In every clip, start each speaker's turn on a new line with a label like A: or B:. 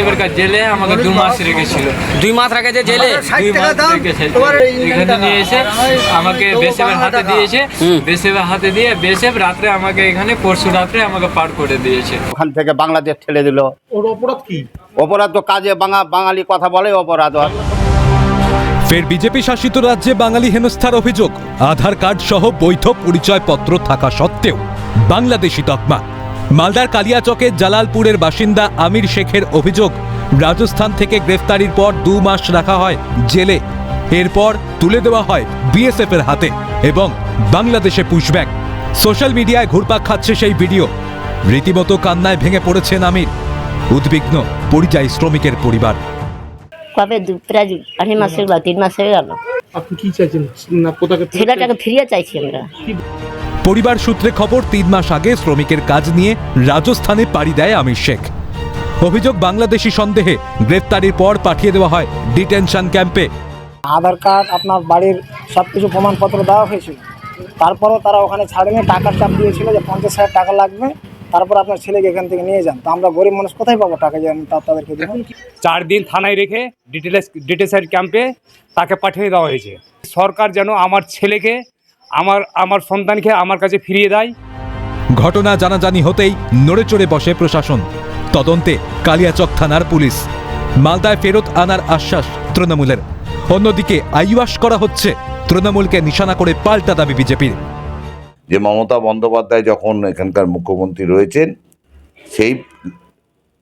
A: এবারকার জেলে আমাকে 2 মাস রেখেছিল।
B: 2 মাস রেখেছে জেলে?
A: 2 মাস রেখেছে। এখানে নিয়ে এসে আমাকে বেসেবের হাতে দিয়েছে, বেসেবের হাতে দিয়ে বেসেব রাত্রে আমাকে এখানে পরশু রাত্রে আমাকে পার করে দিয়েছে।
C: ওখান থেকে বাংলাদেশ ঠেলে দিল।
D: ওর অপরাধ কি?
C: অপরাধ তো কাজে বাঙালি কথা বলে অপরাধ।
E: ফের বিজেপি শাসিত রাজ্যে বাঙালি হেনস্থার অভিযোগ। আধার কার্ড সহ বৈধ পরিচয়পত্র থাকা সত্ত্বেও বাংলাদেশি তকমা। মালদার কালিয়াচকের জালালপুরের বাসিন্দা আমির শেখের অভিযোগ, রাজস্থান থেকে গ্রেফতারির পর 2 মাস রাখা হয় জেলে। এরপর তুলে দেওয়া হয় বিএসএফ এর হাতে এবং বাংলাদেশে পুশব্যাক। সোশ্যাল মিডিয়ায় ঘুরপাক খাচ্ছে সেই ভিডিও। রীতিমতো কান্নায় ভেঙে পড়েছেন আমির। উদ্বিগ্ন পরিযায়ী শ্রমিকের পরিবার।
F: কবে প্রায় 2.5 মাস হয়ে গেল, 3 মাস হয়ে গেল।
D: আপনি কি চাইছেন? না কোথাকে
F: ছেলেটাকে ফিরিয়ে চাইছি আমরা।
E: পরিবার সূত্রে খবর, 3 মাস আগে শ্রমিকের কাজ নিয়ে রাজস্থানে পাড়ি দেয় আমির শেখ। অভিযোগ, বাংলাদেশি সন্দেহে গ্রেফতারির পর পাঠিয়ে দেওয়া হয় ডিটেনশন ক্যাম্পে।
G: আধার কার্ড, আপনার বাড়ির সব কিছু প্রমাণপত্র দেওয়া হয়েছিল। তারপরও তারা ওখানে ছাড়েনি, টাকার চাপ দিয়েছিল যে 50,000 টাকা লাগবে, তারপর আপনার ছেলেকে এখান থেকে নিয়ে যান। তো আমরা গরিব মানুষ কোথায় পাবো টাকা যে তাদেরকে দেবো?
H: 4 দিন থানায় রেখে ডিটেনশন ক্যাম্পে তাকে পাঠিয়ে দেওয়া হয়েছে। সরকার যেন আমার ছেলেকে, আমার সন্তানকে আমার কাছে ফিরিয়ে দেয়।
E: ঘটনা জানাজানি হতেই নড়েচড়ে বসে প্রশাসন। তদন্তে কালিয়াচক থানার পুলিশ। মালদায় ফেরত আনার আশ্বাস তৃণমূলের। অন্যদিকে আইওয়াস করা হচ্ছে তৃণমূলকে নিশানা করে পাল্টা দাবি বিজেপির।
I: যে মমতা বন্দ্যোপাধ্যায় যখন এখানকার মুখ্যমন্ত্রী রয়েছেন, সেই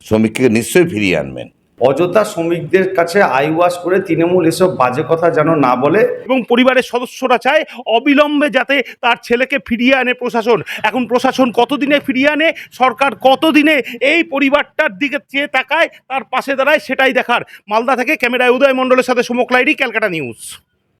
I: শ্রমিককে নিশ্চয়ই ফিরিয়ে আনবেন।
J: অযথা শ্রমিকদের কাছে আইওয়াশ করে তৃণমূল এসব বাজে কথা যেন না বলে।
D: এবং পরিবারের সদস্যরা চায় অবিলম্বে যাতে তার ছেলেকে ফিরিয়ে আনে প্রশাসন। এখন প্রশাসন কতদিনে ফিরিয়ে আনে, সরকার কতদিনে এই পরিবারটার দিকে চেয়ে তাকায়, তার পাশে দাঁড়ায়, সেটাই দেখার। মালদা থেকে ক্যামেরায় উদয় মণ্ডলের সাথে সমক লাইরি, ক্যালকাটা নিউজ।